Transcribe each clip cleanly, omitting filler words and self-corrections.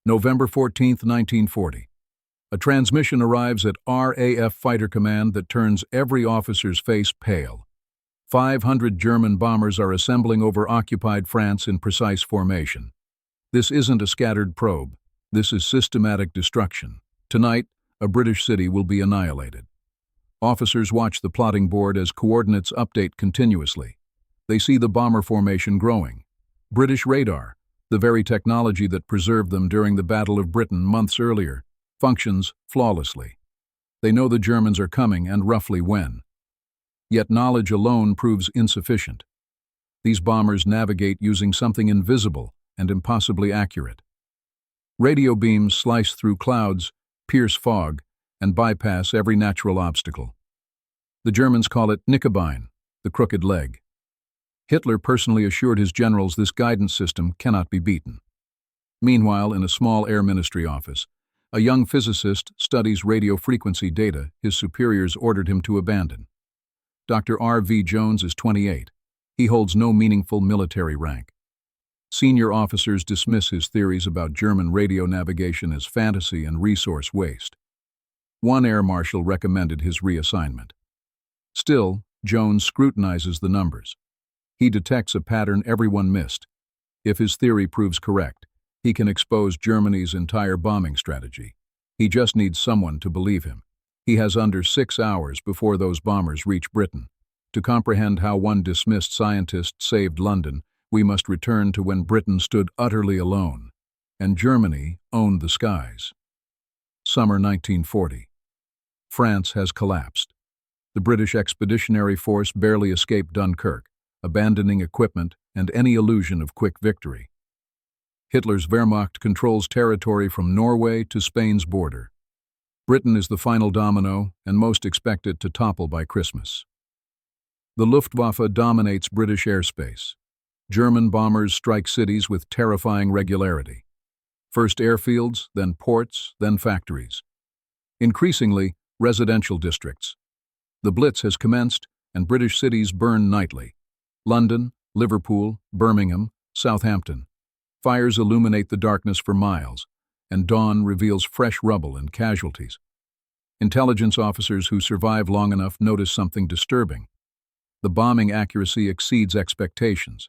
November 14, 1940. A transmission arrives at RAF Fighter Command that turns every officer's face pale. 500 German bombers are assembling over occupied France in precise formation. This isn't a scattered probe. This is systematic destruction. Tonight, a British city will be annihilated. Officers watch the plotting board as coordinates update continuously. They see the bomber formation growing. British radar, the very technology that preserved them during the Battle of Britain months earlier, functions flawlessly. They know the Germans are coming and roughly when. Yet knowledge alone proves insufficient. These bombers navigate using something invisible and impossibly accurate. Radio beams slice through clouds, pierce fog, and bypass every natural obstacle. The Germans call it Knickebein, the crooked leg. Hitler personally assured his generals this guidance system cannot be beaten. Meanwhile, in a small Air Ministry office, a young physicist studies radio frequency data his superiors ordered him to abandon. Dr. R.V. Jones is 28. He holds no meaningful military rank. Senior officers dismiss his theories about German radio navigation as fantasy and resource waste. One air marshal recommended his reassignment. Still, Jones scrutinizes the numbers. He detects a pattern everyone missed. If his theory proves correct, he can expose Germany's entire bombing strategy. He just needs someone to believe him. He has under 6 hours before those bombers reach Britain. To comprehend how one dismissed scientist saved London, we must return to when Britain stood utterly alone, and Germany owned the skies. Summer 1940. France has collapsed. The British Expeditionary Force barely escaped Dunkirk, abandoning equipment and any illusion of quick victory. Hitler's Wehrmacht controls territory from Norway to Spain's border. Britain is the final domino and most expected to topple by Christmas. The Luftwaffe dominates British airspace. German bombers strike cities with terrifying regularity. First airfields, then ports, then factories. Increasingly, residential districts. The Blitz has commenced, and British cities burn nightly. London, Liverpool, Birmingham, Southampton. Fires illuminate the darkness for miles, and dawn reveals fresh rubble and casualties. Intelligence officers who survive long enough notice something disturbing. The bombing accuracy exceeds expectations.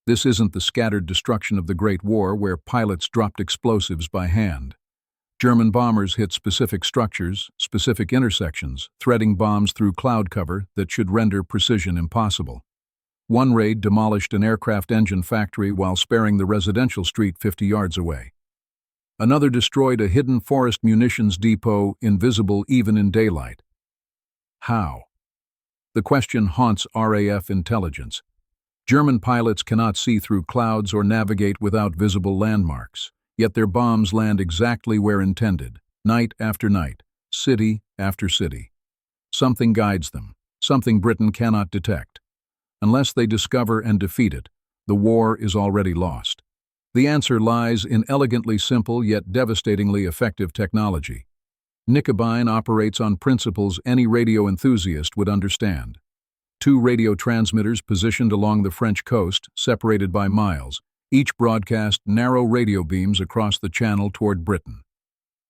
This isn't the scattered destruction of the Great War where pilots dropped explosives by hand. German bombers hit specific structures, specific intersections, threading bombs through cloud cover that should render precision impossible. One raid demolished an aircraft engine factory while sparing the residential street 50 yards away. Another destroyed a hidden forest munitions depot, invisible even in daylight. How? The question haunts RAF intelligence. German pilots cannot see through clouds or navigate without visible landmarks, yet their bombs land exactly where intended, night after night, city after city. Something guides them, something Britain cannot detect. Unless they discover and defeat it, the war is already lost. The answer lies in elegantly simple yet devastatingly effective technology. Knickebein operates on principles any radio enthusiast would understand. 2 radio transmitters positioned along the French coast, separated by miles, each broadcast narrow radio beams across the channel toward Britain.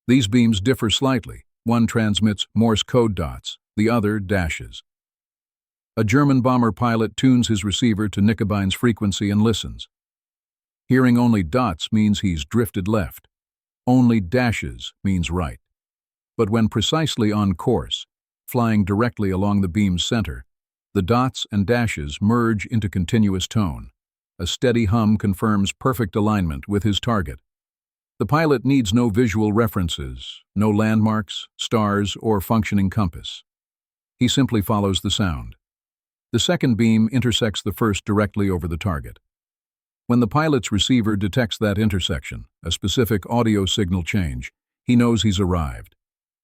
These beams differ slightly. One transmits Morse code dots, the other dashes. A German bomber pilot tunes his receiver to Knickebein's frequency and listens. Hearing only dots means he's drifted left. Only dashes means right. But when precisely on course, flying directly along the beam's center, the dots and dashes merge into continuous tone. A steady hum confirms perfect alignment with his target. The pilot needs no visual references, no landmarks, stars, or functioning compass. He simply follows the sound. The second beam intersects the first directly over the target. When the pilot's receiver detects that intersection, a specific audio signal change, he knows he's arrived.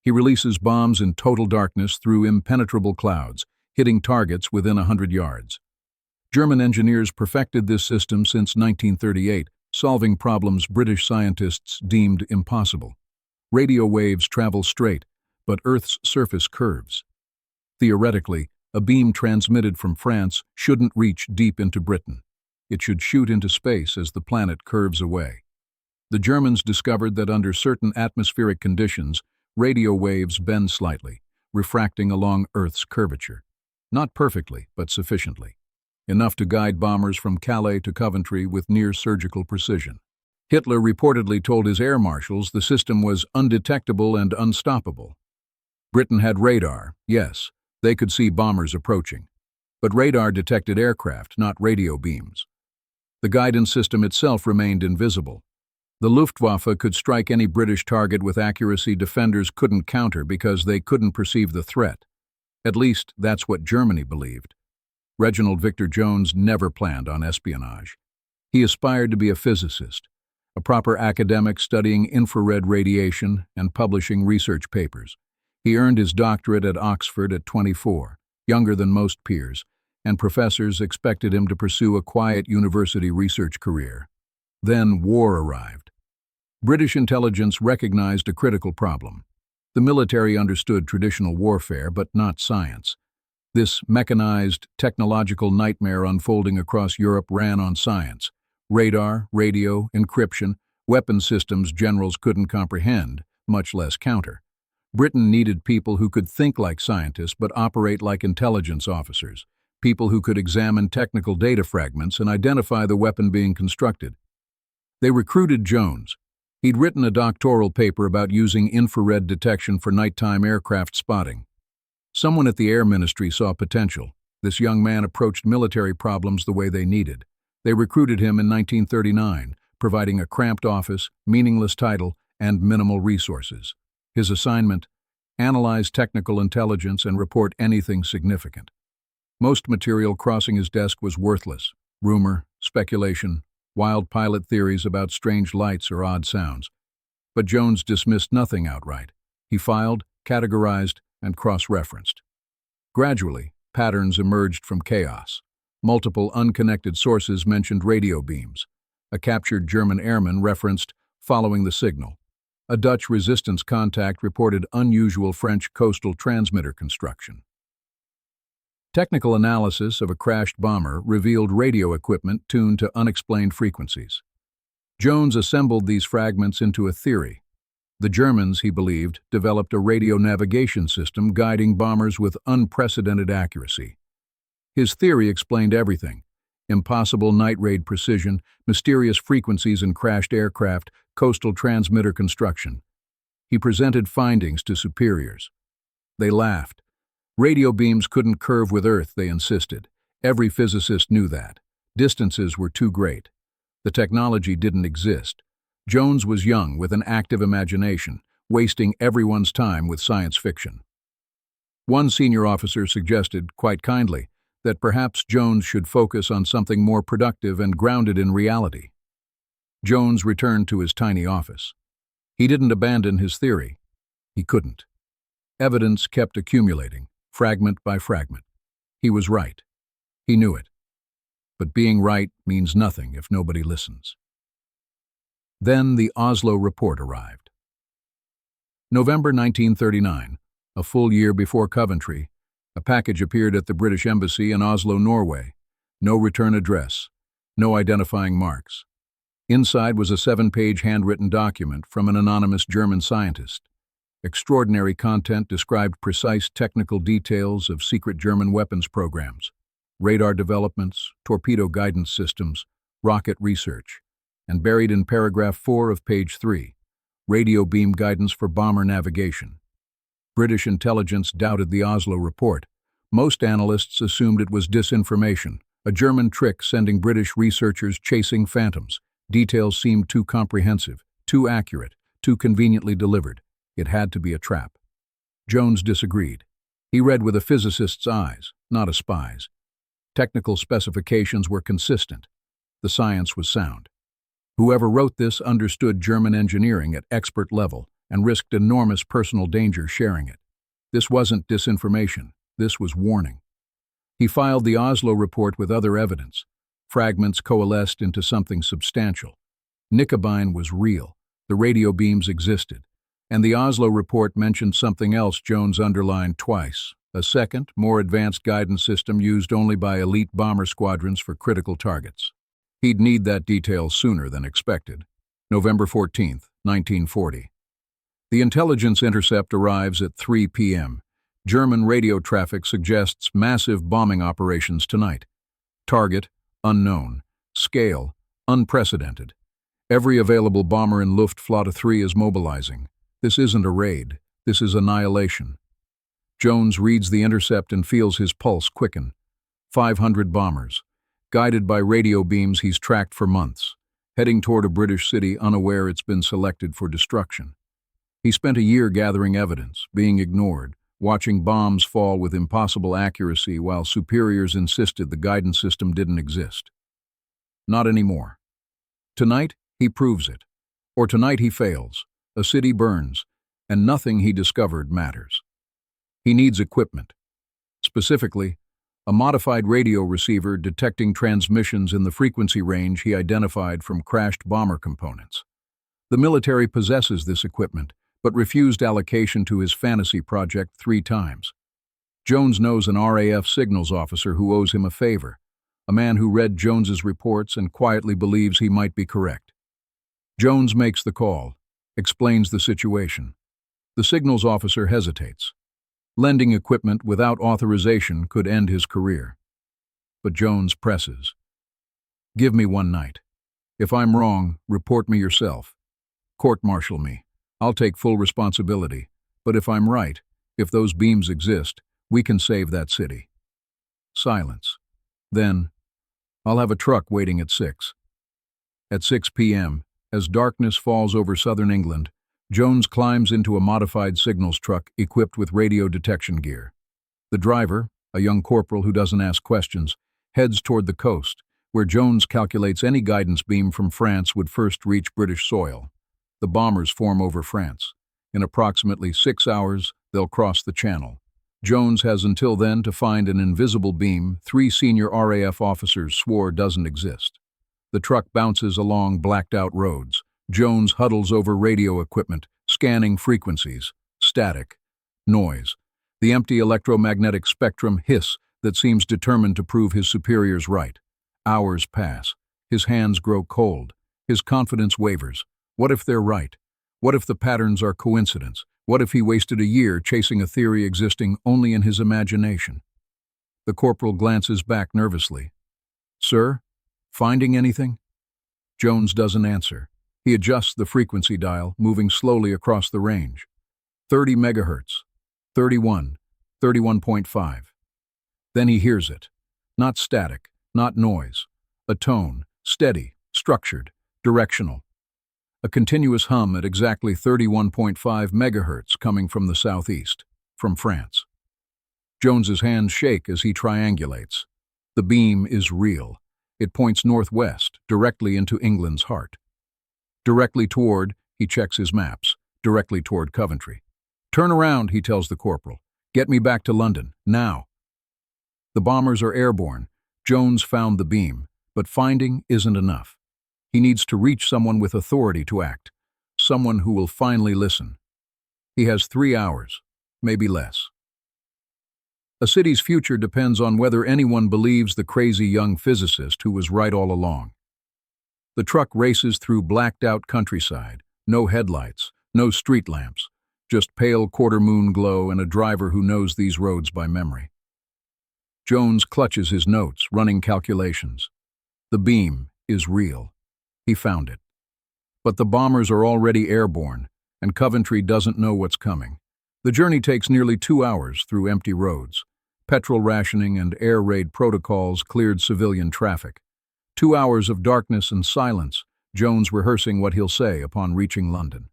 He releases bombs in total darkness through impenetrable clouds, hitting targets within 100 yards. German engineers perfected this system since 1938, solving problems British scientists deemed impossible. Radio waves travel straight, but Earth's surface curves. Theoretically, a beam transmitted from France shouldn't reach deep into Britain. It should shoot into space as the planet curves away. The Germans discovered that under certain atmospheric conditions, radio waves bend slightly, refracting along Earth's curvature. Not perfectly, but sufficiently. Enough to guide bombers from Calais to Coventry with near-surgical precision. Hitler reportedly told his air marshals the system was undetectable and unstoppable. Britain had radar, yes, they could see bombers approaching. But radar detected aircraft, not radio beams. The guidance system itself remained invisible. The Luftwaffe could strike any British target with accuracy defenders couldn't counter because they couldn't perceive the threat. At least, that's what Germany believed. Reginald Victor Jones never planned on espionage. He aspired to be a physicist, a proper academic studying infrared radiation and publishing research papers. He earned his doctorate at Oxford at 24, younger than most peers, and professors expected him to pursue a quiet university research career. Then war arrived. British intelligence recognized a critical problem. The military understood traditional warfare, but not science. This mechanized, technological nightmare unfolding across Europe ran on science. Radar, radio, encryption, weapon systems generals couldn't comprehend, much less counter. Britain needed people who could think like scientists but operate like intelligence officers, people who could examine technical data fragments and identify the weapon being constructed. They recruited Jones. He'd written a doctoral paper about using infrared detection for nighttime aircraft spotting. Someone at the Air Ministry saw potential. This young man approached military problems the way they needed. They recruited him in 1939, providing a cramped office, meaningless title, and minimal resources. His assignment: analyze technical intelligence and report anything significant. Most material crossing his desk was worthless: rumor, speculation, wild pilot theories about strange lights or odd sounds. But Jones dismissed nothing outright. He filed, categorized, and cross-referenced. Gradually, patterns emerged from chaos. Multiple unconnected sources mentioned radio beams. A captured German airman referenced following the signal. A Dutch resistance contact reported unusual French coastal transmitter construction. Technical analysis of a crashed bomber revealed radio equipment tuned to unexplained frequencies. Jones assembled these fragments into a theory. The Germans, he believed, developed a radio navigation system guiding bombers with unprecedented accuracy. His theory explained everything: impossible night raid precision, mysterious frequencies in crashed aircraft, coastal transmitter construction. He presented findings to superiors. They laughed. Radio beams couldn't curve with Earth, they insisted. Every physicist knew that. Distances were too great. The technology didn't exist. Jones was young with an active imagination, wasting everyone's time with science fiction. One senior officer suggested, quite kindly, that perhaps Jones should focus on something more productive and grounded in reality. Jones returned to his tiny office. He didn't abandon his theory. He couldn't. Evidence kept accumulating, fragment by fragment. He was right. He knew it. But being right means nothing if nobody listens. Then the Oslo report arrived. November 1939, a full year before Coventry, a package appeared at the British Embassy in Oslo, Norway. No return address, no identifying marks. Inside was a 7-page handwritten document from an anonymous German scientist. Extraordinary content described precise technical details of secret German weapons programs, radar developments, torpedo guidance systems, rocket research, and buried in paragraph 4 of page 3, radio beam guidance for bomber navigation. British intelligence doubted the Oslo report. Most analysts assumed it was disinformation, a German trick sending British researchers chasing phantoms. Details seemed too comprehensive, too accurate, too conveniently delivered. It had to be a trap. Jones disagreed. He read with a physicist's eyes, not a spy's. Technical specifications were consistent. The science was sound. Whoever wrote this understood German engineering at expert level and risked enormous personal danger sharing it. This wasn't disinformation. This was warning. He filed the Oslo report with other evidence. Fragments coalesced into something substantial. Nicobine was real. The radio beams existed. And the Oslo report mentioned something else Jones underlined twice: a second, more advanced guidance system used only by elite bomber squadrons for critical targets. He'd need that detail sooner than expected. November 14, 1940. The intelligence intercept arrives at 3 p.m. German radio traffic suggests massive bombing operations tonight. Target, unknown. Scale, unprecedented. Every available bomber in Luftflotte 3 is mobilizing. This isn't a raid. This is annihilation. Jones reads the intercept and feels his pulse quicken. 500 bombers. Guided by radio beams he's tracked for months, heading toward a British city unaware it's been selected for destruction. He spent a year gathering evidence, being ignored, watching bombs fall with impossible accuracy while superiors insisted the guidance system didn't exist. Not anymore. Tonight, he proves it. Or tonight he fails, a city burns, and nothing he discovered matters. He needs equipment. Specifically, a modified radio receiver detecting transmissions in the frequency range he identified from crashed bomber components. The military possesses this equipment, but refused allocation to his fantasy project 3 times. Jones knows an RAF signals officer who owes him a favor, a man who read Jones's reports and quietly believes he might be correct. Jones makes the call, explains the situation. The signals officer hesitates. Lending equipment without authorization could end his career. But Jones presses. Give me 1 night. If I'm wrong, report me yourself. Court-martial me. I'll take full responsibility. But if I'm right, if those beams exist, we can save that city. Silence. Then, I'll have a truck waiting at 6. At 6 p.m., as darkness falls over southern England, Jones climbs into a modified signals truck equipped with radio detection gear. The driver, a young corporal who doesn't ask questions, heads toward the coast, where Jones calculates any guidance beam from France would first reach British soil. The bombers form over France. In approximately 6 hours, they'll cross the channel. Jones has until then to find an invisible beam 3 senior RAF officers swore doesn't exist. The truck bounces along blacked-out roads. Jones huddles over radio equipment, scanning frequencies, static, noise, the empty electromagnetic spectrum hiss that seems determined to prove his superiors right. Hours pass. His hands grow cold. His confidence wavers. What if they're right? What if the patterns are coincidence? What if he wasted a year chasing a theory existing only in his imagination? The corporal glances back nervously. Sir, finding anything? Jones doesn't answer. He adjusts the frequency dial, moving slowly across the range. 30 megahertz, 31, 31.5. Then he hears it. Not static, not noise. A tone, steady, structured, directional. A continuous hum at exactly 31.5 megahertz coming from the southeast, from France. Jones's hands shake as he triangulates. The beam is real. It points northwest, directly into England's heart. Directly toward, he checks his maps, directly toward Coventry. Turn around, he tells the corporal. Get me back to London, now. The bombers are airborne. Jones found the beam, but finding isn't enough. He needs to reach someone with authority to act, someone who will finally listen. He has 3 hours, maybe less. A city's future depends on whether anyone believes the crazy young physicist who was right all along. The truck races through blacked-out countryside, no headlights, no street lamps, just pale quarter-moon glow and a driver who knows these roads by memory. Jones clutches his notes, running calculations. The beam is real. He found it. But the bombers are already airborne, and Coventry doesn't know what's coming. The journey takes nearly 2 hours through empty roads. Petrol rationing and air raid protocols cleared civilian traffic. 2 hours of darkness and silence, Jones rehearsing what he'll say upon reaching London.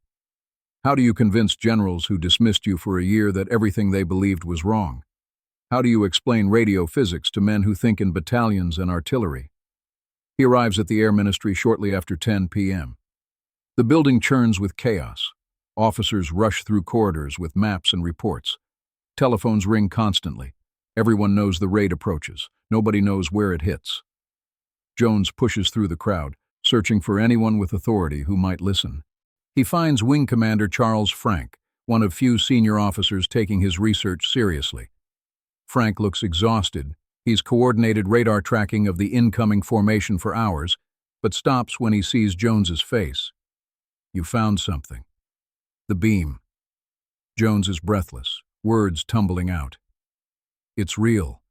How do you convince generals who dismissed you for a year that everything they believed was wrong? How do you explain radio physics to men who think in battalions and artillery? He arrives at the Air Ministry shortly after 10 p.m. The building churns with chaos. Officers rush through corridors with maps and reports. Telephones ring constantly. Everyone knows the raid approaches. Nobody knows where it hits. Jones pushes through the crowd, searching for anyone with authority who might listen. He finds Wing Commander Charles Frank, one of few senior officers taking his research seriously. Frank looks exhausted. He's coordinated radar tracking of the incoming formation for hours, but stops when he sees Jones's face. You found something. The beam. Jones is breathless, words tumbling out. It's real.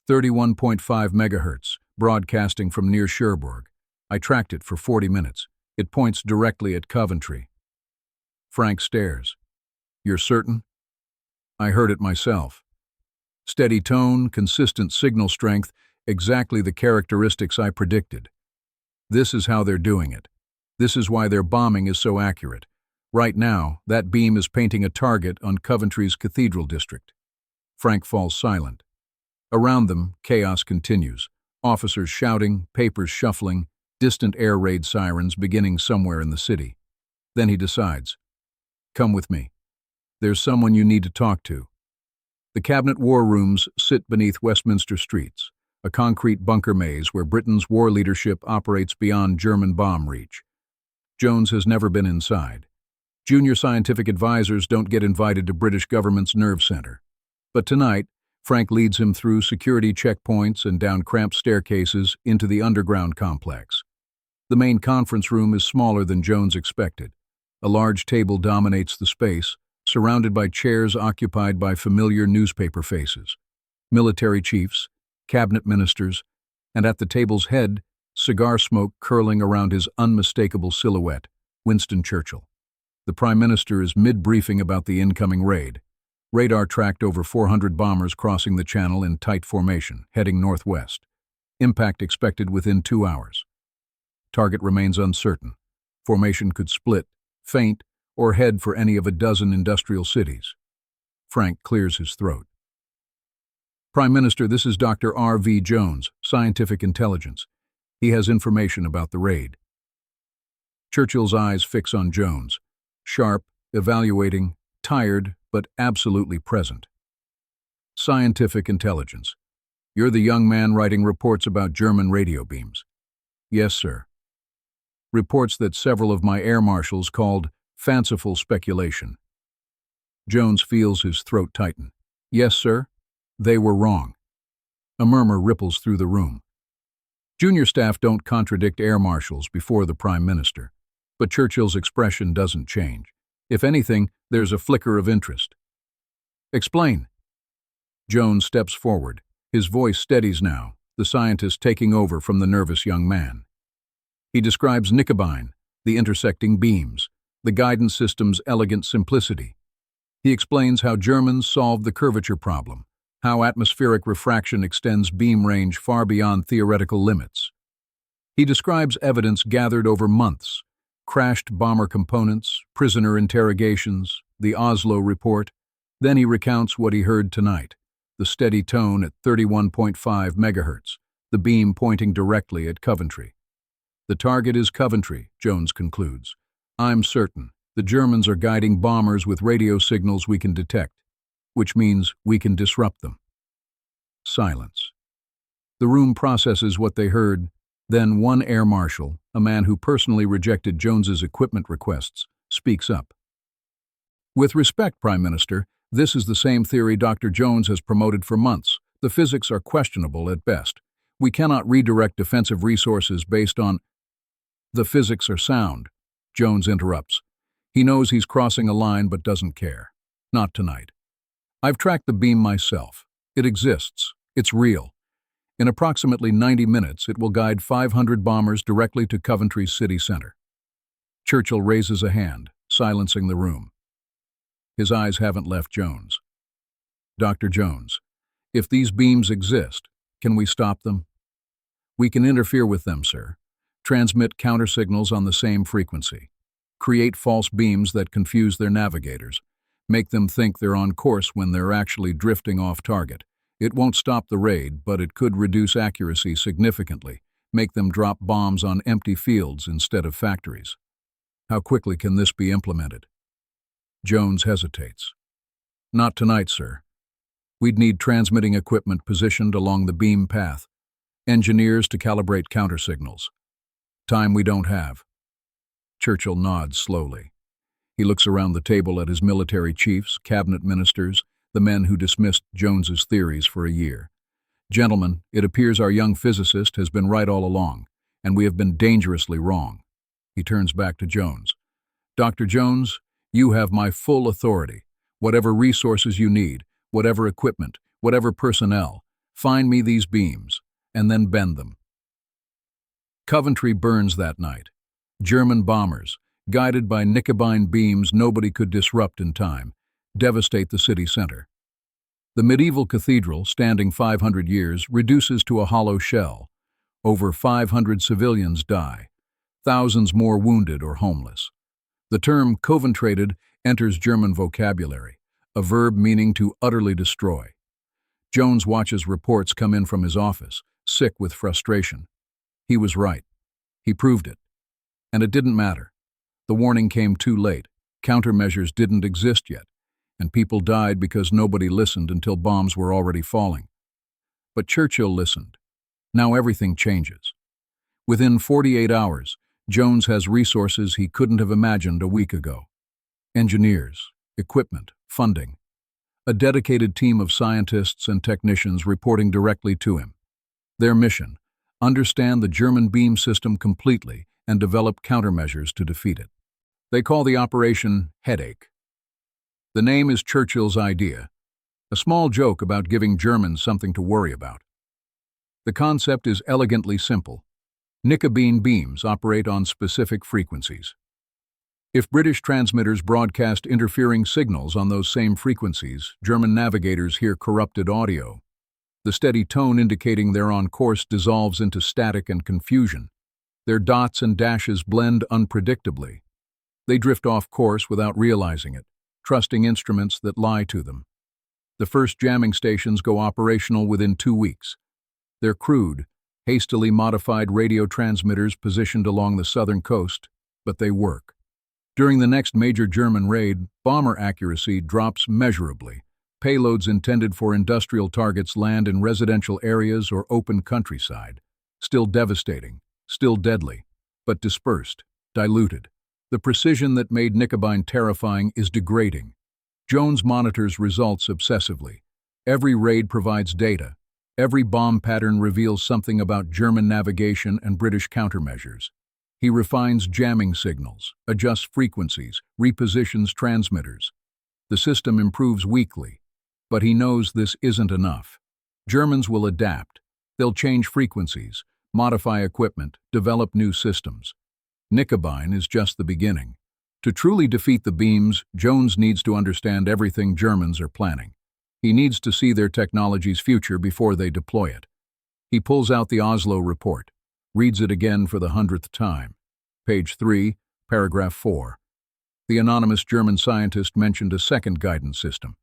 31.5 megahertz, broadcasting from near Cherbourg. I tracked it for 40 minutes. It points directly at Coventry. Frank stares. You're certain? I heard it myself. Steady tone, consistent signal strength, exactly the characteristics I predicted. This is how they're doing it. This is why their bombing is so accurate. Right now, that beam is painting a target on Coventry's Cathedral District. Frank falls silent. Around them, chaos continues. Officers shouting, papers shuffling, distant air raid sirens beginning somewhere in the city. Then he decides. Come with me. There's someone you need to talk to. The cabinet war rooms sit beneath Westminster streets, a concrete bunker maze where Britain's war leadership operates beyond German bomb reach. Jones has never been inside. Junior scientific advisors don't get invited to British government's nerve center. But tonight, Frank leads him through security checkpoints and down cramped staircases into the underground complex. The main conference room is smaller than Jones expected. A large table dominates the space, surrounded by chairs occupied by familiar newspaper faces. Military chiefs, cabinet ministers, and at the table's head, cigar smoke curling around his unmistakable silhouette, Winston Churchill. The Prime Minister is mid-briefing about the incoming raid. Radar tracked over 400 bombers crossing the channel in tight formation, heading northwest. Impact expected within 2 hours. Target remains uncertain. Formation could split, feint, or head for any of a dozen industrial cities. Frank clears his throat. Prime Minister, this is Dr. R.V. Jones, Scientific Intelligence. He has information about the raid. Churchill's eyes fix on Jones. Sharp, evaluating, tired, but absolutely present. Scientific Intelligence. You're the young man writing reports about German radio beams. Yes, sir. Reports that several of my air marshals called fanciful speculation. Jones feels his throat tighten. Yes, sir. They were wrong. A murmur ripples through the room. Junior staff don't contradict air marshals before the Prime Minister. But Churchill's expression doesn't change. If anything, there's a flicker of interest. Explain. Jones steps forward. His voice steadies now, the scientist taking over from the nervous young man. He describes Knickebein, the intersecting beams, the guidance system's elegant simplicity. He explains how Germans solved the curvature problem, how atmospheric refraction extends beam range far beyond theoretical limits. He describes evidence gathered over months, crashed bomber components, prisoner interrogations, the Oslo report. Then he recounts what he heard tonight, the steady tone at 31.5 megahertz, the beam pointing directly at Coventry. The target is Coventry, Jones concludes. I'm certain. The Germans are guiding bombers with radio signals we can detect, which means we can disrupt them. Silence. The room processes what they heard. Then one air marshal, a man who personally rejected Jones's equipment requests, speaks up. With respect, Prime Minister, this is the same theory Dr. Jones has promoted for months. The physics are questionable at best. We cannot redirect defensive resources based on... The physics are sound, Jones interrupts. He knows he's crossing a line but doesn't care. Not tonight. I've tracked the beam myself. It exists. It's real. In approximately 90 minutes, it will guide 500 bombers directly to Coventry's city center. Churchill raises a hand, silencing the room. His eyes haven't left Jones. Dr. Jones, if these beams exist, can we stop them? We can interfere with them, sir. Transmit countersignals on the same frequency. Create false beams that confuse their navigators. Make them think they're on course when they're actually drifting off target. It won't stop the raid, but it could reduce accuracy significantly, make them drop bombs on empty fields instead of factories. How quickly can this be implemented? Jones hesitates. Not tonight, sir. We'd need transmitting equipment positioned along the beam path, engineers to calibrate countersignals. Time we don't have. Churchill nods slowly. He looks around the table at his military chiefs, cabinet ministers, the men who dismissed Jones's theories for a year. Gentlemen, it appears our young physicist has been right all along, and we have been dangerously wrong. He turns back to Jones. "Dr. Jones, you have my full authority. Whatever resources you need, whatever equipment, whatever personnel, find me these beams, and then bend them." Coventry burns that night. German bombers, guided by Nicobine beams nobody could disrupt in time, devastate the city center. The medieval cathedral, standing 500 years, reduces to a hollow shell. Over 500 civilians die, thousands more wounded or homeless. The term "coventrated" enters German vocabulary, a verb meaning to utterly destroy. Jones watches reports come in from his office, sick with frustration. He was right. He proved it. And it didn't matter. The warning came too late. Countermeasures didn't exist yet, and people died because nobody listened until bombs were already falling. But Churchill listened. Now everything changes. Within 48 hours, Jones has resources he couldn't have imagined a week ago. Engineers, equipment, funding. A dedicated team of scientists and technicians reporting directly to him. Their mission: understand the German beam system completely and develop countermeasures to defeat it. They call the operation Headache. The name is Churchill's idea, a small joke about giving Germans something to worry about. The concept is elegantly simple. Nicobine beams operate on specific frequencies. If British transmitters broadcast interfering signals on those same frequencies, German navigators hear corrupted audio. The steady tone indicating they're on course dissolves into static and confusion. Their dots and dashes blend unpredictably. They drift off course without realizing it, trusting instruments that lie to them. The first jamming stations go operational within 2 weeks. They're crude, hastily modified radio transmitters positioned along the southern coast, but they work. During the next major German raid, bomber accuracy drops measurably. Payloads intended for industrial targets land in residential areas or open countryside. Still devastating, still deadly, but dispersed, diluted. The precision that made Nicobine terrifying is degrading. Jones monitors results obsessively. Every raid provides data. Every bomb pattern reveals something about German navigation and British countermeasures. He refines jamming signals, adjusts frequencies, repositions transmitters. The system improves weekly, but he knows this isn't enough. Germans will adapt. They'll change frequencies, modify equipment, develop new systems. Nicobine is just the beginning. To truly defeat the beams, Jones needs to understand everything Germans are planning. He needs to see their technology's future before they deploy it. He pulls out the Oslo report, reads it again for the 100th time. Page 3, paragraph 4. The anonymous German scientist mentioned a second guidance system,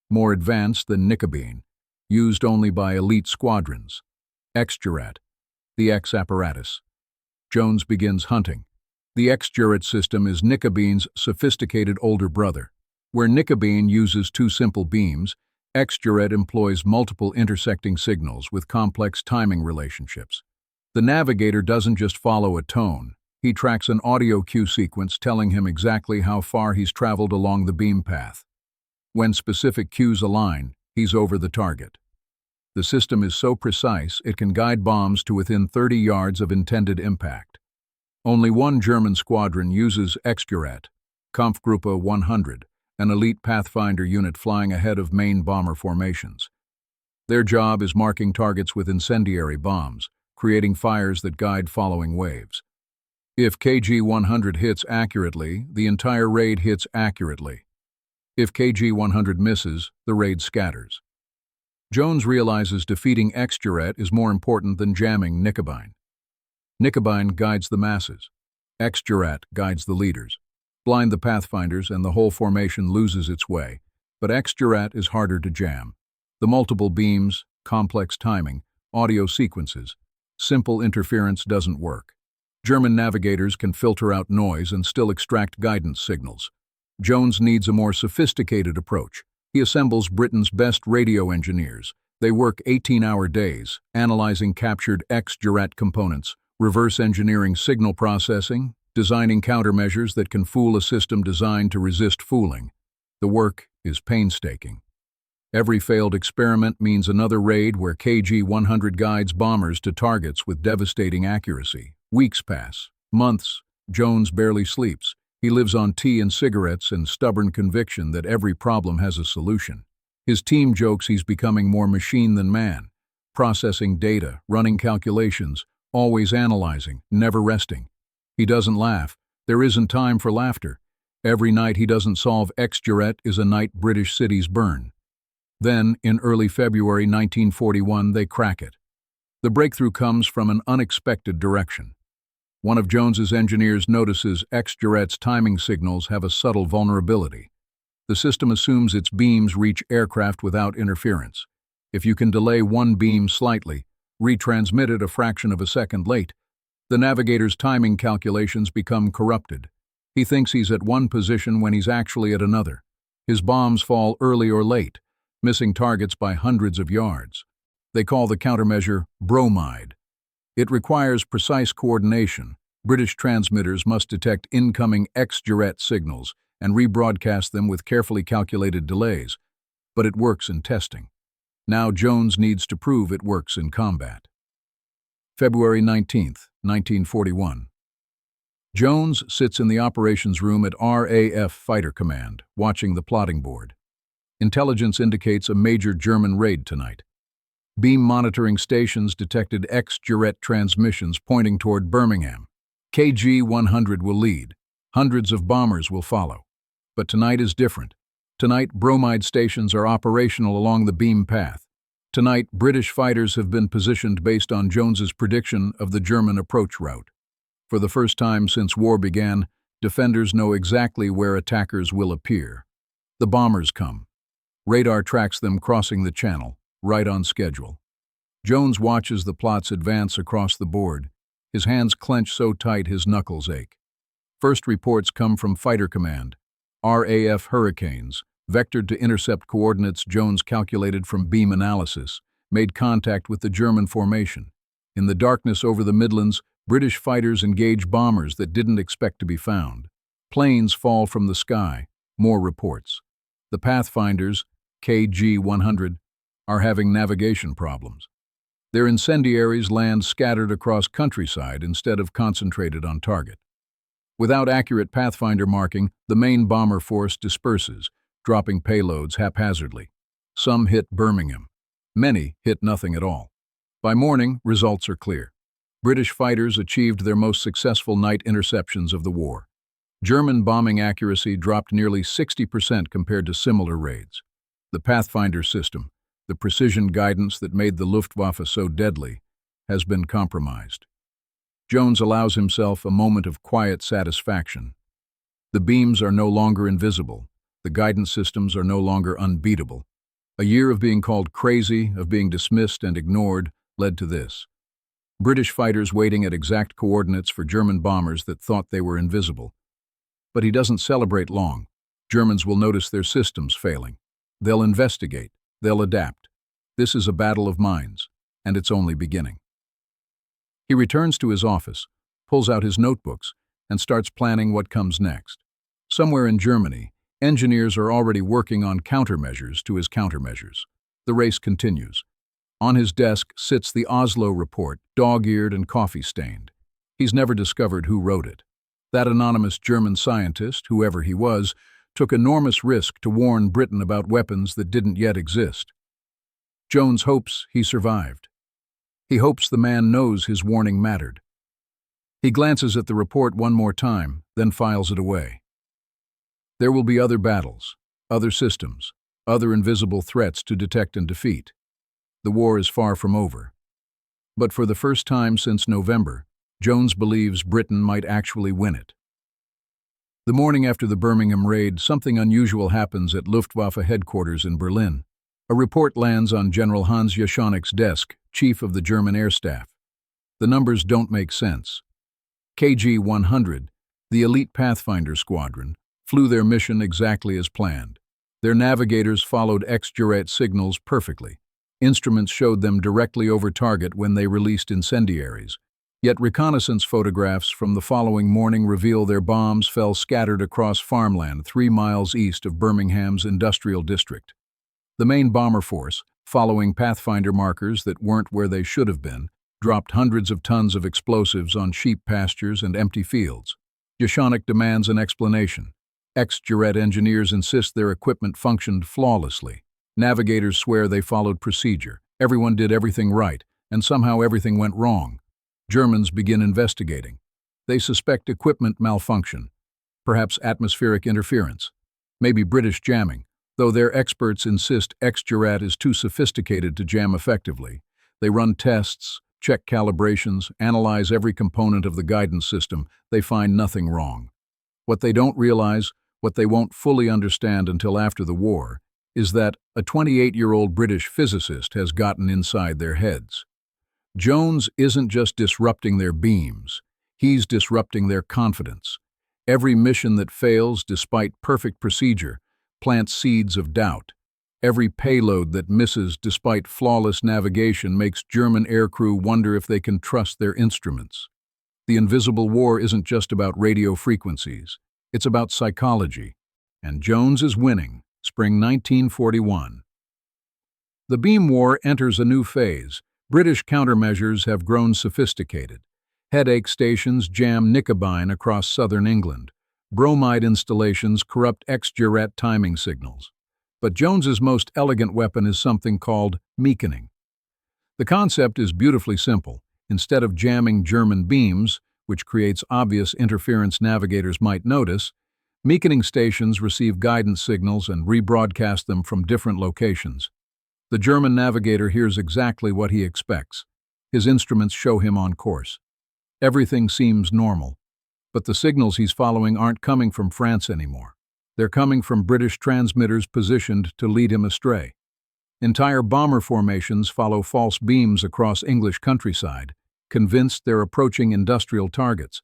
more advanced than Nicobine, used only by elite squadrons. X-Jurat, the X apparatus. Jones begins hunting. The X-Jurat system is Nicobine's sophisticated older brother. Where Nicobine uses 2 simple beams, X-Jurat employs multiple intersecting signals with complex timing relationships. The navigator doesn't just follow a tone. He tracks an audio cue sequence telling him exactly how far he's traveled along the beam path. When specific cues align, he's over the target. The system is so precise it can guide bombs to within 30 yards of intended impact. Only one German squadron uses X-Jurat, Kampfgruppe 100, an elite Pathfinder unit flying ahead of main bomber formations. Their job is marking targets with incendiary bombs, creating fires that guide following waves. If KG-100 hits accurately, the entire raid hits accurately. If KG-100 misses, the raid scatters. Jones realizes defeating X-Jurat is more important than jamming Nicobine. Nicobine guides the masses. X-Jurat guides the leaders. Blind the Pathfinders and the whole formation loses its way, but X-Jurat is harder to jam. The multiple beams, complex timing, audio sequences, simple interference doesn't work. German navigators can filter out noise and still extract guidance signals. Jones needs a more sophisticated approach. He assembles Britain's best radio engineers. They work 18-hour days, analyzing captured X-Jurat components, reverse engineering signal processing, designing countermeasures that can fool a system designed to resist fooling. The work is painstaking. Every failed experiment means another raid where KG-100 guides bombers to targets with devastating accuracy. Weeks pass, months. Jones barely sleeps. He lives on tea and cigarettes and stubborn conviction that every problem has a solution. His team jokes he's becoming more machine than man, processing data, running calculations, always analyzing, never resting. He doesn't laugh. There isn't time for laughter. Every night he doesn't solve X-Juret is a night British cities burn. Then, in early February 1941, they crack it. The breakthrough comes from an unexpected direction. One of Jones's engineers notices X-Juret's timing signals have a subtle vulnerability. The system assumes its beams reach aircraft without interference. If you can delay one beam slightly, retransmit it a fraction of a second late, the navigator's timing calculations become corrupted. He thinks he's at one position when he's actually at another. His bombs fall early or late, missing targets by hundreds of yards. They call the countermeasure bromide. It requires precise coordination. British transmitters must detect incoming X-Juret signals and rebroadcast them with carefully calculated delays. But it works in testing. Now Jones needs to prove it works in combat. February 19, 1941. Jones sits in the operations room at RAF Fighter Command, watching the plotting board. Intelligence indicates a major German raid tonight. Beam monitoring stations detected X-Juret transmissions pointing toward Birmingham. KG-100 will lead. Hundreds of bombers will follow. But tonight is different. Tonight, bromide stations are operational along the beam path. Tonight, British fighters have been positioned based on Jones's prediction of the German approach route. For the first time since war began, defenders know exactly where attackers will appear. The bombers come. Radar tracks them crossing the channel, right on schedule. Jones watches the plots advance across the board. His hands clench so tight his knuckles ache. First reports come from Fighter Command. RAF Hurricanes, vectored to intercept coordinates Jones calculated from beam analysis, made contact with the German formation. In the darkness over the Midlands, British fighters engage bombers that didn't expect to be found. Planes fall from the sky. More reports. The Pathfinders, KG-100, are having navigation problems. Their incendiaries land scattered across countryside instead of concentrated on target. Without accurate Pathfinder marking, the main bomber force disperses, dropping payloads haphazardly. Some hit Birmingham. Many hit nothing at all. By morning, results are clear. British fighters achieved their most successful night interceptions of the war. German bombing accuracy dropped nearly 60% compared to similar raids. The Pathfinder system, the precision guidance that made the Luftwaffe so deadly, has been compromised. Jones allows himself a moment of quiet satisfaction. The beams are no longer invisible. The guidance systems are no longer unbeatable. A year of being called crazy, of being dismissed and ignored, led to this. British fighters waiting at exact coordinates for German bombers that thought they were invisible. But he doesn't celebrate long. Germans will notice their systems failing. They'll investigate. They'll adapt. This is a battle of minds, and it's only beginning. He returns to his office, pulls out his notebooks, and starts planning what comes next. Somewhere in Germany, engineers are already working on countermeasures to his countermeasures. The race continues. On his desk sits the Oslo report, dog-eared and coffee-stained. He's never discovered who wrote it. That anonymous German scientist, whoever he was, took enormous risk to warn Britain about weapons that didn't yet exist. Jones hopes he survived. He hopes the man knows his warning mattered. He glances at the report one more time, then files it away. There will be other battles, other systems, other invisible threats to detect and defeat. The war is far from over. But for the first time since November, Jones believes Britain might actually win it. The morning after the Birmingham raid, something unusual happens at Luftwaffe headquarters in Berlin. A report lands on General Hans Jaschonek's desk, chief of the German Air Staff. The numbers don't make sense. KG-100, the elite Pathfinder squadron, flew their mission exactly as planned. Their navigators followed X-Juret signals perfectly. Instruments showed them directly over target when they released incendiaries. Yet reconnaissance photographs from the following morning reveal their bombs fell scattered across farmland 3 miles east of Birmingham's industrial district. The main bomber force, following Pathfinder markers that weren't where they should have been, dropped hundreds of tons of explosives on sheep pastures and empty fields. Yashonik demands an explanation. Ex-Juret engineers insist their equipment functioned flawlessly. Navigators swear they followed procedure. Everyone did everything right, and somehow everything went wrong. Germans begin investigating. They suspect equipment malfunction, perhaps atmospheric interference, maybe British jamming, though their experts insist ex-Juret is too sophisticated to jam effectively. They run tests, check calibrations, analyze every component of the guidance system. They find nothing wrong. What they don't realize, what they won't fully understand until after the war, is that a 28-year-old British physicist has gotten inside their heads. Jones isn't just disrupting their beams, he's disrupting their confidence. Every mission that fails, despite perfect procedure, plants seeds of doubt. Every payload that misses, despite flawless navigation, makes German aircrew wonder if they can trust their instruments. The invisible war isn't just about radio frequencies, it's about psychology. And Jones is winning. Spring 1941. The beam war enters a new phase. British countermeasures have grown sophisticated. Headache stations jam nicobine across southern England. Bromide installations corrupt ex-Juret timing signals. But Jones's most elegant weapon is something called meakening. The concept is beautifully simple. Instead of jamming German beams, which creates obvious interference navigators might notice, meakening stations receive guidance signals and rebroadcast them from different locations. The German navigator hears exactly what he expects. His instruments show him on course. Everything seems normal, but the signals he's following aren't coming from France anymore. They're coming from British transmitters positioned to lead him astray. Entire bomber formations follow false beams across English countryside, convinced they're approaching industrial targets.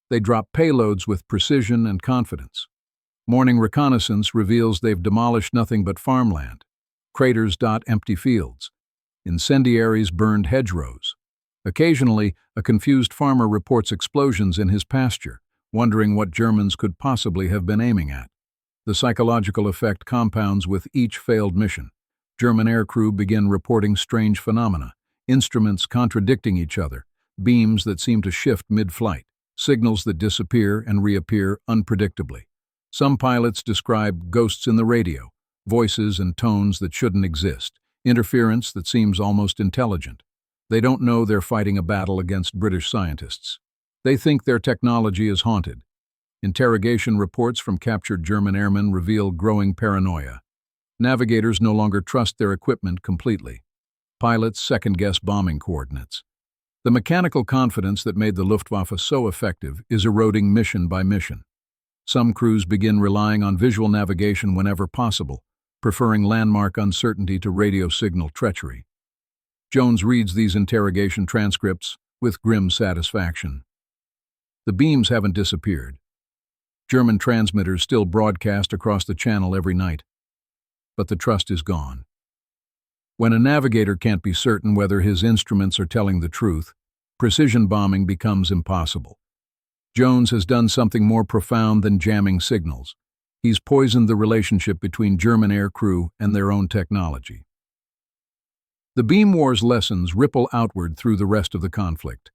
They drop payloads with precision and confidence. Morning reconnaissance reveals they've demolished nothing but farmland. Craters dot empty fields. Incendiaries burned hedgerows. Occasionally, a confused farmer reports explosions in his pasture, wondering what Germans could possibly have been aiming at. The psychological effect compounds with each failed mission. German aircrew begin reporting strange phenomena, instruments contradicting each other, beams that seem to shift mid-flight, signals that disappear and reappear unpredictably. Some pilots describe ghosts in the radio, voices and tones that shouldn't exist, interference that seems almost intelligent. They don't know they're fighting a battle against British scientists. They think their technology is haunted. Interrogation reports from captured German airmen reveal growing paranoia. Navigators no longer trust their equipment completely. Pilots second-guess bombing coordinates. The mechanical confidence that made the Luftwaffe so effective is eroding mission by mission. Some crews begin relying on visual navigation whenever possible, preferring landmark uncertainty to radio signal treachery. Jones reads these interrogation transcripts with grim satisfaction. The beams haven't disappeared. German transmitters still broadcast across the channel every night. But the trust is gone. When a navigator can't be certain whether his instruments are telling the truth, precision bombing becomes impossible. Jones has done something more profound than jamming signals. He's poisoned the relationship between German aircrew and their own technology. The Beam War's lessons ripple outward through the rest of the conflict.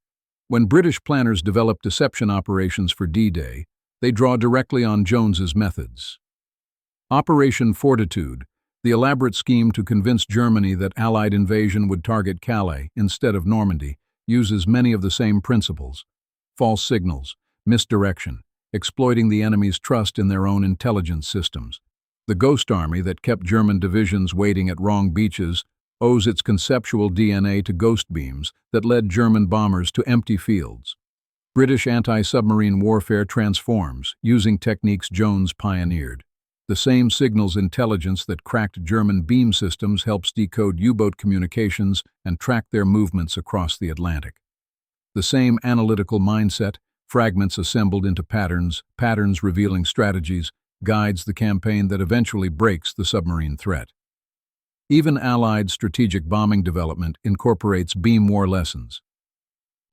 When British planners developed deception operations for D-Day, they draw directly on Jones's methods. Operation Fortitude, the elaborate scheme to convince Germany that Allied invasion would target Calais instead of Normandy, uses many of the same principles: false signals, misdirection, exploiting the enemy's trust in their own intelligence systems. The Ghost Army that kept German divisions waiting at wrong beaches owes its conceptual DNA to ghost beams that led German bombers to empty fields. British anti-submarine warfare transforms, using techniques Jones pioneered. The same signals intelligence that cracked German beam systems helps decode U-boat communications and track their movements across the Atlantic. The same analytical mindset, fragments assembled into patterns revealing strategies, guides the campaign that eventually breaks the submarine threat. Even Allied strategic bombing development incorporates beam war lessons.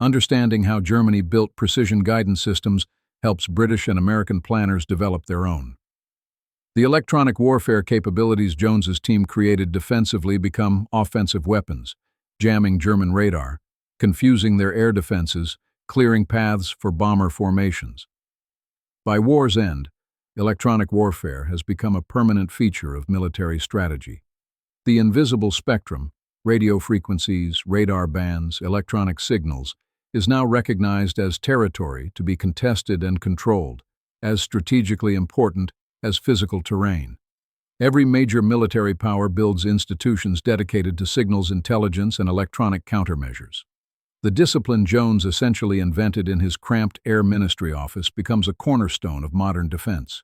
Understanding how Germany built precision guidance systems helps British and American planners develop their own. The electronic warfare capabilities Jones's team created defensively become offensive weapons, jamming German radar, confusing their air defenses, clearing paths for bomber formations. By war's end, electronic warfare has become a permanent feature of military strategy. The invisible spectrum, radio frequencies, radar bands, electronic signals, is now recognized as territory to be contested and controlled, as strategically important as physical terrain. Every major military power builds institutions dedicated to signals intelligence and electronic countermeasures. The discipline Jones essentially invented in his cramped Air Ministry office becomes a cornerstone of modern defense.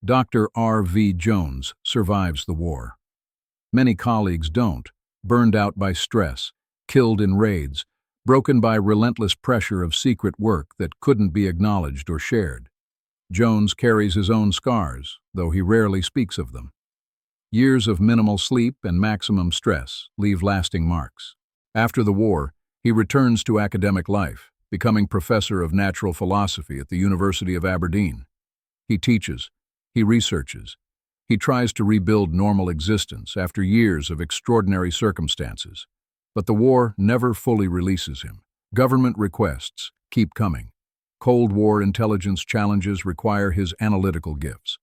Dr. R.V. Jones survives the war. Many colleagues don't, burned out by stress, killed in raids, broken by relentless pressure of secret work that couldn't be acknowledged or shared. Jones carries his own scars, though he rarely speaks of them. Years of minimal sleep and maximum stress leave lasting marks. After the war, he returns to academic life, becoming professor of natural philosophy at the University of Aberdeen. He teaches, he researches, he tries to rebuild normal existence after years of extraordinary circumstances. But the war never fully releases him. Government requests keep coming. Cold War intelligence challenges require his analytical gifts.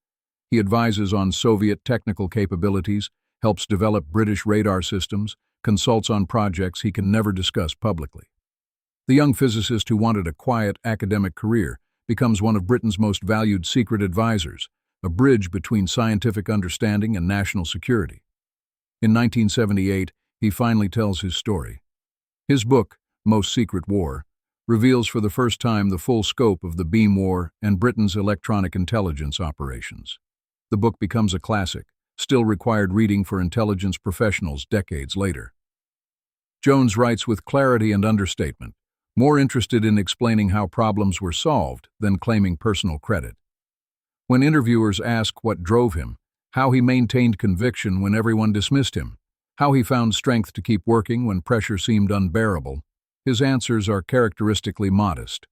He advises on Soviet technical capabilities, helps develop British radar systems, consults on projects he can never discuss publicly. The young physicist who wanted a quiet academic career becomes one of Britain's most valued secret advisors, a bridge between scientific understanding and national security. In 1978, he finally tells his story. His book, Most Secret War, reveals for the first time the full scope of the Beam War and Britain's electronic intelligence operations. The book becomes a classic, still required reading for intelligence professionals decades later. Jones writes with clarity and understatement, more interested in explaining how problems were solved than claiming personal credit. When interviewers ask what drove him, how he maintained conviction when everyone dismissed him, how he found strength to keep working when pressure seemed unbearable, his answers are characteristically modest.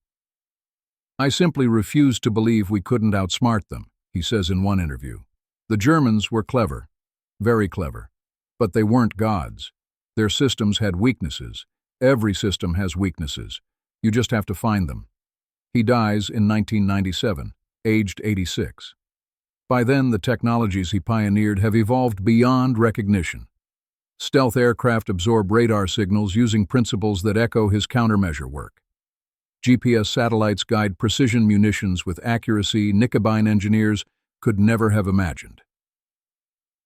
"I simply refused to believe we couldn't outsmart them," he says in one interview. "The Germans were clever, very clever, but they weren't gods. Their systems had weaknesses. Every system has weaknesses. You just have to find them." He dies in 1997, aged 86. By then, the technologies he pioneered have evolved beyond recognition. Stealth aircraft absorb radar signals using principles that echo his countermeasure work. GPS satellites guide precision munitions with accuracy Nicobine engineers could never have imagined.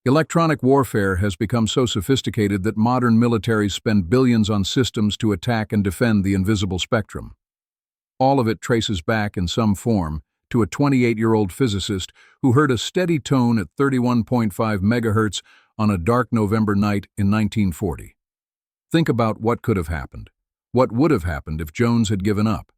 Electronic warfare has become so sophisticated that modern militaries spend billions on systems to attack and defend the invisible spectrum. All of it traces back in some form to a 28-year-old physicist who heard a steady tone at 31.5 megahertz on a dark November night in 1940. Think about what could have happened. What would have happened if Jones had given up?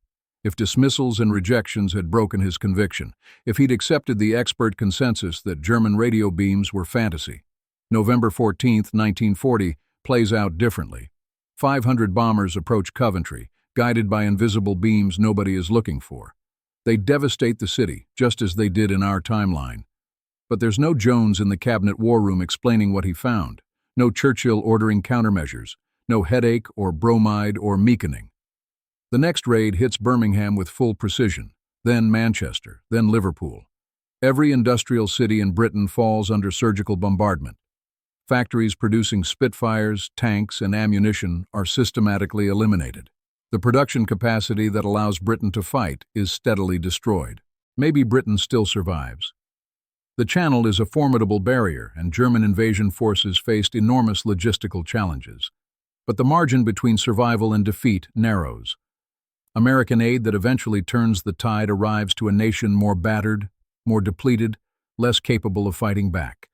If dismissals and rejections had broken his conviction? If he'd accepted the expert consensus that German radio beams were fantasy? November 14, 1940, plays out differently. 500 bombers approach Coventry, guided by invisible beams nobody is looking for. They devastate the city, just as they did in our timeline. But there's no Jones in the cabinet war room explaining what he found, no Churchill ordering countermeasures, no headache or bromide or meekening. The next raid hits Birmingham with full precision, then Manchester, then Liverpool. Every industrial city in Britain falls under surgical bombardment. Factories producing Spitfires, tanks, and ammunition are systematically eliminated. The production capacity that allows Britain to fight is steadily destroyed. Maybe Britain still survives. The Channel is a formidable barrier, and German invasion forces faced enormous logistical challenges. But the margin between survival and defeat narrows. American aid that eventually turns the tide arrives to a nation more battered, more depleted, less capable of fighting back.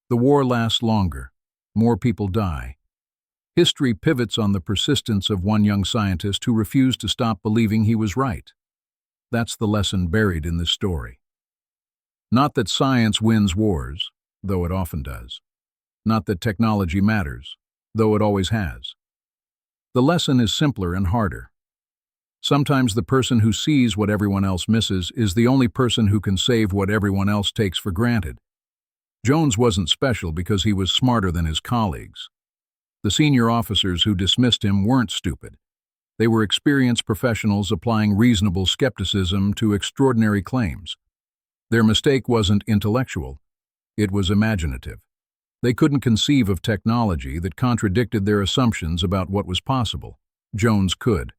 The war lasts longer. More people die. History pivots on the persistence of one young scientist who refused to stop believing he was right. That's the lesson buried in this story. Not that science wins wars, though it often does. Not that technology matters, though it always has. The lesson is simpler and harder. Sometimes the person who sees what everyone else misses is the only person who can save what everyone else takes for granted. Jones wasn't special because he was smarter than his colleagues. The senior officers who dismissed him weren't stupid. They were experienced professionals applying reasonable skepticism to extraordinary claims. Their mistake wasn't intellectual, it was imaginative. They couldn't conceive of technology that contradicted their assumptions about what was possible. Jones could.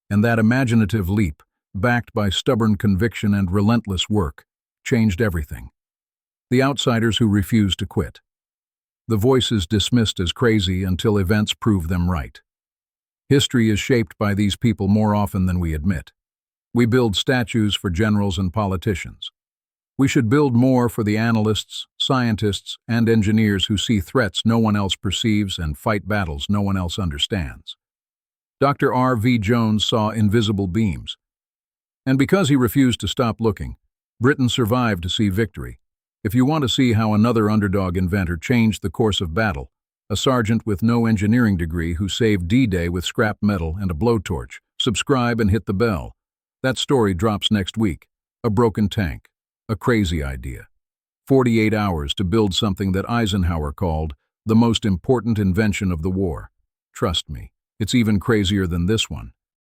And that imaginative leap, backed by stubborn conviction and relentless work, changed everything. The outsiders who refused to quit. The voices dismissed as crazy until events proved them right. History is shaped by these people more often than we admit. We build statues for generals and politicians. We should build more for the analysts, scientists, and engineers who see threats no one else perceives and fight battles no one else understands. Dr. R.V. Jones saw invisible beams. And because he refused to stop looking, Britain survived to see victory. If you want to see how another underdog inventor changed the course of battle, a sergeant with no engineering degree who saved D-Day with scrap metal and a blowtorch, subscribe and hit the bell. That story drops next week. A broken tank. A crazy idea. 48 hours to build something that Eisenhower called the most important invention of the war. Trust me, it's even crazier than this one.